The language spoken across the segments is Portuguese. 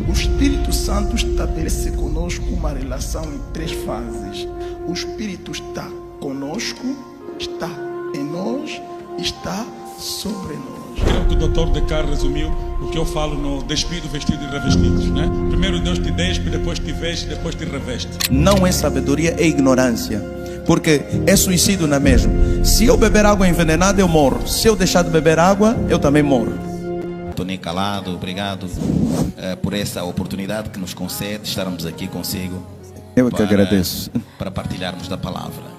O Espírito Santo estabelece conosco uma relação em 3 fases. O Espírito está conosco, está em nós, está sobre nós. Creio que o Dr. Descartes resumiu o que eu falo no despido, vestido e revestidos, né? Primeiro Deus te despe, depois te veste, depois te reveste. Não é sabedoria, é ignorância. Porque é suicídio na mesma. Se eu beber água envenenada, eu morro. Se eu deixar de beber água, eu também morro. Tony Calado, obrigado por essa oportunidade que nos concede estarmos aqui consigo. Eu que agradeço. Para partilharmos da palavra.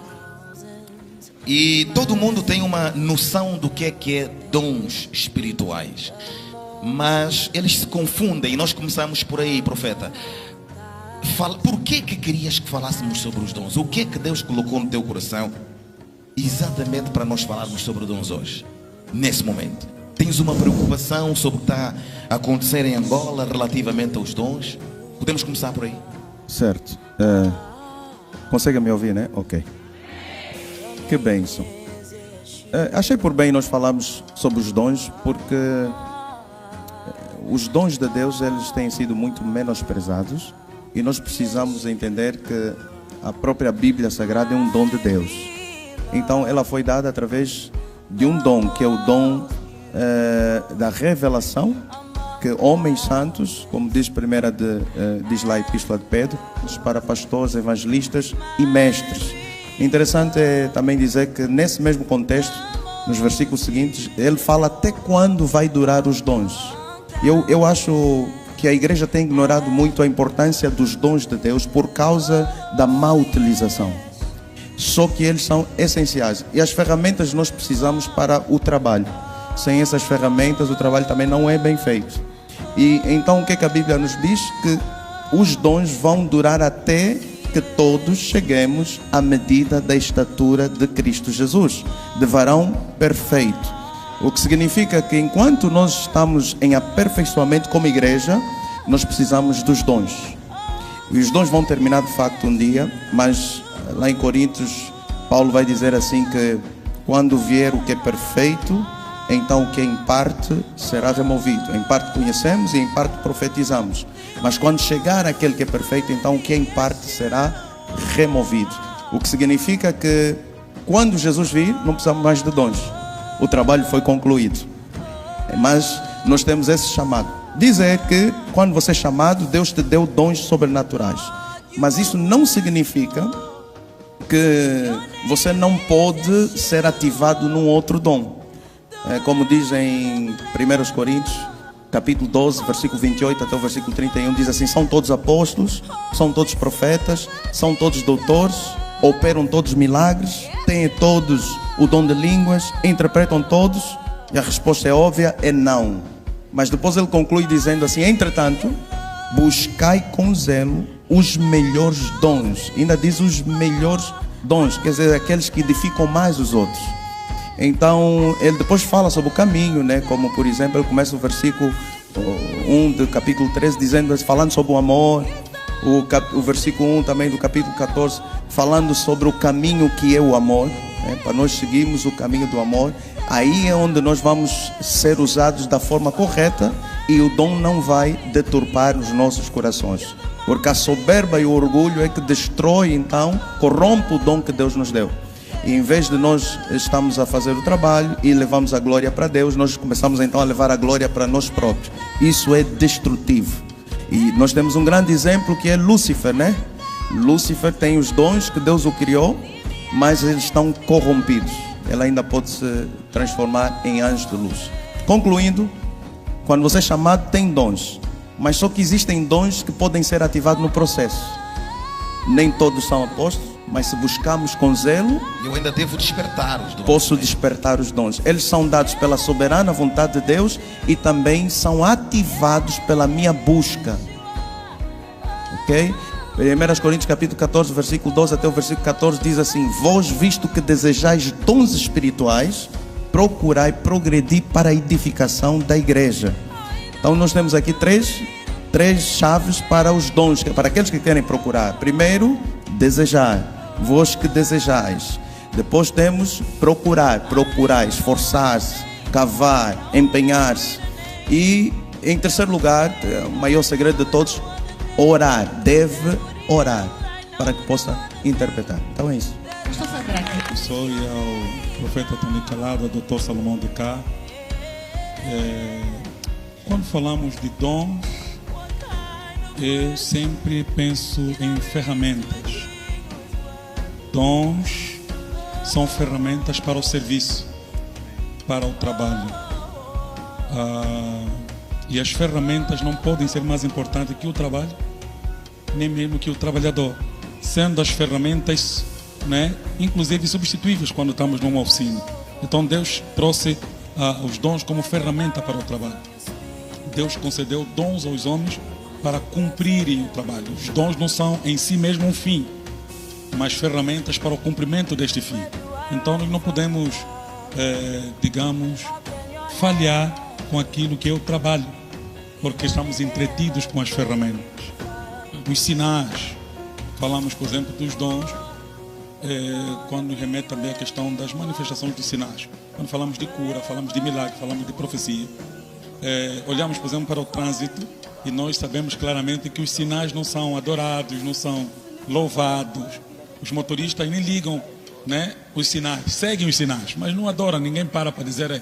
E todo mundo tem uma noção do que é dons espirituais. Mas eles se confundem e nós começamos por aí, profeta. Por que querias que falássemos sobre os dons? O que é que Deus colocou no teu coração exatamente para nós falarmos sobre dons hoje, nesse momento? Tens uma preocupação sobre o que está a acontecer em Angola relativamente aos dons? Podemos começar por aí. Certo. Consegue me ouvir, né? Ok. Que bênção. Achei por bem nós falarmos sobre os dons, porque os dons de Deus, eles têm sido muito menosprezados. E nós precisamos entender que a própria Bíblia Sagrada é um dom de Deus. Então ela foi dada através de um dom, que é o dom da revelação, que homens santos, como diz diz lá a Epístola de Pedro, para pastores, evangelistas e mestres. Interessante é também dizer que nesse mesmo contexto, nos versículos seguintes, ele fala até quando vai durar os dons. Eu acho que a igreja tem ignorado muito a importância dos dons de Deus por causa da má utilização. Só que eles são essenciais. E as ferramentas nós precisamos para o trabalho. Sem essas ferramentas o trabalho também não é bem feito. E então o que é que a Bíblia nos diz? Que os dons vão durar até que todos cheguemos à medida da estatura de Cristo Jesus, de varão perfeito. O que significa que enquanto nós estamos em aperfeiçoamento como igreja, nós precisamos dos dons. E os dons vão terminar de facto um dia, mas lá em Coríntios, Paulo vai dizer assim que quando vier o que é perfeito, então o que é em parte será removido. Em parte conhecemos e em parte profetizamos. Mas quando chegar aquele que é perfeito, então o que é em parte será removido. O que significa que quando Jesus vir, não precisamos mais de dons. O trabalho foi concluído. Mas nós temos esse chamado. Dizer que quando você é chamado, Deus te deu dons sobrenaturais. Mas isso não significa que você não pode ser ativado num outro dom. Como diz em 1 Coríntios, capítulo 12, versículo 28 até o versículo 31, diz assim: são todos apóstolos, são todos profetas, são todos doutores, operam todos milagres, têm todos o dom de línguas, interpretam todos? E a resposta é óbvia, é não. Mas depois ele conclui dizendo assim: entretanto, buscai com zelo os melhores dons. Ainda diz os melhores dons, quer dizer, aqueles que edificam mais os outros. Então ele depois fala sobre o caminho, né? Como por exemplo, ele começa o versículo 1 do capítulo 13 dizendo, falando sobre o amor. O versículo 1 também do capítulo 14 falando sobre o caminho que é o amor, né? Para nós seguirmos o caminho do amor. Aí é onde nós vamos ser usados da forma correta e o dom não vai deturpar os nossos corações, porque a soberba e o orgulho é que destrói, então corrompe o dom que Deus nos deu. E em vez de nós estamos a fazer o trabalho e levamos a glória para Deus, nós começamos então a levar a glória para nós próprios. Isso é destrutivo. E nós temos um grande exemplo que é Lúcifer, né? Lúcifer tem os dons que Deus o criou, mas eles estão corrompidos. Ele ainda pode se transformar em anjo de luz. Concluindo, quando você é chamado, tem dons, mas só que existem dons que podem ser ativados no processo. Nem todos são apóstolos, mas se buscarmos com zelo, eu ainda devo despertar os dons. Posso despertar os dons. Eles são dados pela soberana vontade de Deus e também são ativados pela minha busca. Ok? 1 Coríntios capítulo 14, versículo 12 até o versículo 14 diz assim: vós, visto que desejais dons espirituais, procurai progredir para a edificação da igreja. Então nós temos aqui três chaves para os dons, para aqueles que querem procurar. Primeiro, desejar, vós que desejais. Depois temos procurar, esforçar-se, cavar, empenhar-se. E em terceiro lugar, o maior segredo de todos, orar. Deve orar para que possa interpretar. Então é isso. Eu sou ao profeta Tony Calado, Dr. Salomão de Cá. Quando falamos de dons, eu sempre penso em ferramentas. Dons são ferramentas para o serviço, para o trabalho. E as ferramentas não podem ser mais importantes que o trabalho, nem mesmo que o trabalhador. Sendo as ferramentas, inclusive substituíveis quando estamos numa oficina. Então Deus trouxe os dons como ferramenta para o trabalho. Deus concedeu dons aos homens para cumprirem o trabalho. Os dons não são em si mesmo um fim, mas ferramentas para o cumprimento deste fim. Então nós não podemos, falhar com aquilo que é o trabalho, porque estamos entretidos com as ferramentas. Os sinais, falamos, por exemplo, dos dons, quando remete também à questão das manifestações dos sinais. Quando falamos de cura, falamos de milagre, falamos de profecia. Olhamos, por exemplo, para o trânsito e nós sabemos claramente que os sinais não são adorados, não são louvados. Os motoristas nem ligam, os sinais, seguem os sinais, mas não adoram. Ninguém para dizer,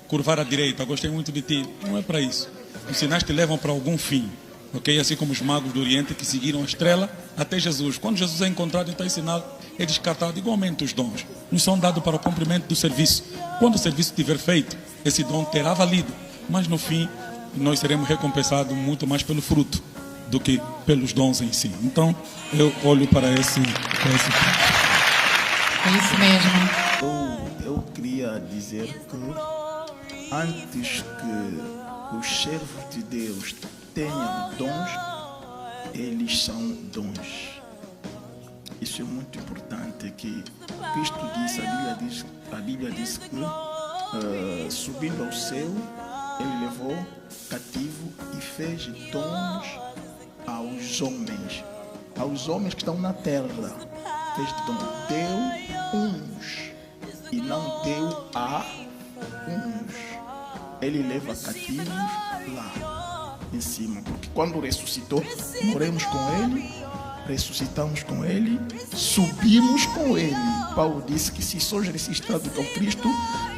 curvar à direita, gostei muito de ti. Não é para isso. Os sinais te levam para algum fim. Okay? Assim como os magos do Oriente que seguiram a estrela até Jesus. Quando Jesus é encontrado, então é ensinado, é descartado. Igualmente os dons nos são dados para o cumprimento do serviço. Quando o serviço estiver feito, esse dom terá valido, mas no fim nós seremos recompensados muito mais pelo fruto do que pelos dons em si. Então eu olho para esse ponto. É isso mesmo. Eu queria dizer que antes que os servos de Deus tenham dons, eles são dons. Isso é muito importante, que Cristo diz, a Bíblia diz que subindo ao céu, ele levou cativo e fez dons aos homens que estão na terra. Fez dom, deu uns e não deu a uns. Ele leva cativos lá em cima, porque quando ressuscitou, moremos com ele, ressuscitamos com ele, subimos com ele. Paulo disse que se sois ressuscitados com Cristo,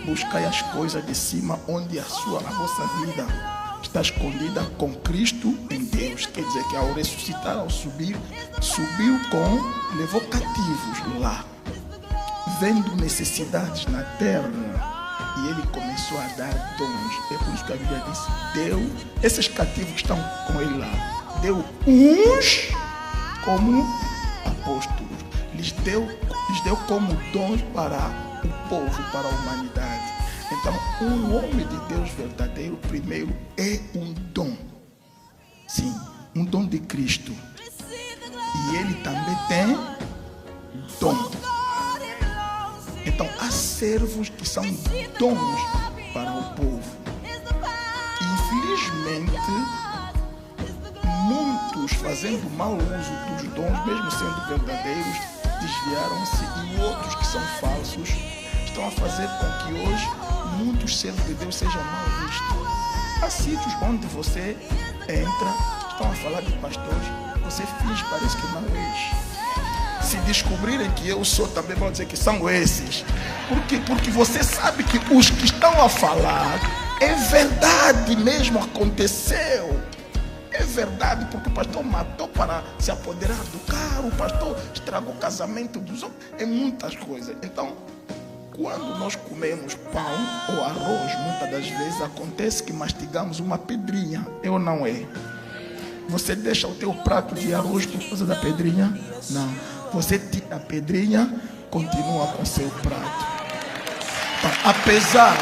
buscai as coisas de cima, onde a vossa vida está escondida com Cristo em Deus. Quer dizer que ao ressuscitar, ao subir, levou cativos lá, vendo necessidades na terra, e ele começou a dar dons. É por isso que a Bíblia diz, deu, esses cativos que estão com ele lá, deu uns como apóstolos, lhes deu como dons para o povo, para a humanidade. Então, um homem de Deus verdadeiro, primeiro, é um dom. Sim, um dom de Cristo. E ele também tem dom. Então, há servos que são dons para o povo. Infelizmente, muitos, fazendo mau uso dos dons, mesmo sendo verdadeiros, desviaram-se, e outros que são falsos estão a fazer com que hoje muitos servos de Deus sejam mal vistos. Há sítios onde você entra, estão a falar de pastores, você finge, parece que não és. Se descobrirem que eu sou, também vão dizer que são esses. Porque você sabe que os que estão a falar é verdade mesmo, aconteceu. É verdade, porque o pastor matou para se apoderar do carro, o pastor estragou o casamento dos homens, é muitas coisas. Então, quando nós comemos pão ou arroz, muitas das vezes acontece que mastigamos uma pedrinha, é ou não é? Você deixa o teu prato de arroz por causa da pedrinha? Não. Você tira a pedrinha, continua com o seu prato. Então, apesar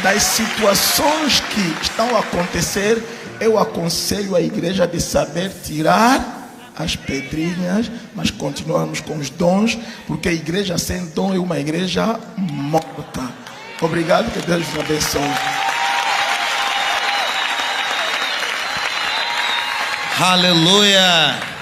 das situações que estão a acontecer, eu aconselho a igreja de saber tirar as pedrinhas, mas continuarmos com os dons, porque a igreja sem dom é uma igreja morta. Obrigado, que Deus vos abençoe. Aleluia!